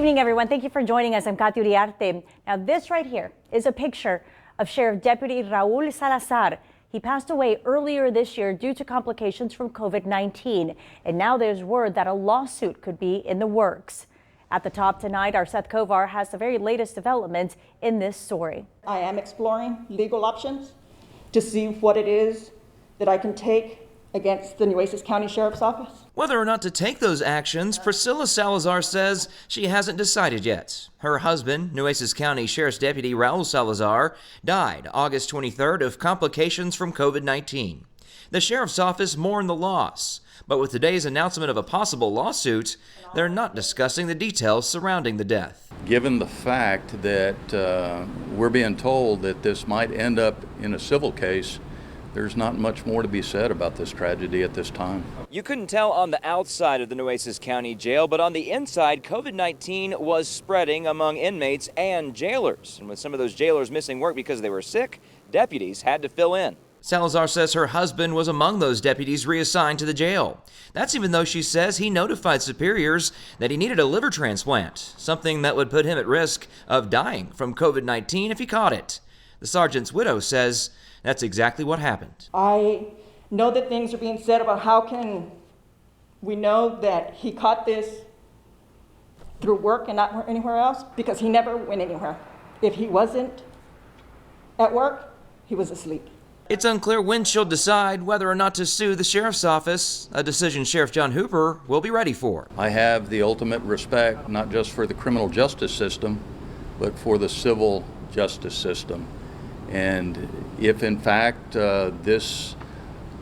evening, everyone. Thank you for joining us. I'm Katy Uriarte. Now, this right here is a picture of Sheriff Deputy Raul Salazar. He passed away earlier this year due to complications from COVID-19. And now there's word that a lawsuit could be in the works. At the top tonight, our Seth Kovar has the very latest developments in this story. I am exploring legal options to see what it is that I can take against the Nueces County Sheriff's Office. Whether or not to take those actions, Priscilla Salazar says she hasn't decided yet. Her husband, Nueces County Sheriff's Deputy Raul Salazar, died August 23rd of complications from COVID-19. The Sheriff's Office mourned the loss, but with today's announcement of a possible lawsuit, they're not discussing the details surrounding the death. Given the fact that we're being told that this might end up in a civil case, there's not much more to be said about this tragedy at this time. You couldn't tell on the outside of the Nueces County Jail, but on the inside, COVID-19 was spreading among inmates and jailers. And with some of those jailers missing work because they were sick, deputies had to fill in. Salazar says her husband was among those deputies reassigned to the jail. That's even though she says he notified superiors that he needed a liver transplant, something that would put him at risk of dying from COVID-19 if he caught it. The sergeant's widow says that's exactly what happened. I know that things are being said about how can we know that he caught this through work and not anywhere else, because he never went anywhere. If he wasn't at work, he was asleep. It's unclear when she'll decide whether or not to sue the sheriff's office, a decision Sheriff John Hooper will be ready for. I have the ultimate respect, not just for the criminal justice system, but for the civil justice system. And if in fact this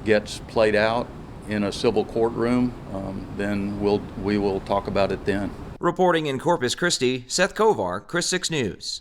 gets played out in a civil courtroom, then we will talk about it then. Reporting in Corpus Christi, Seth Kovar, Chris 6 News.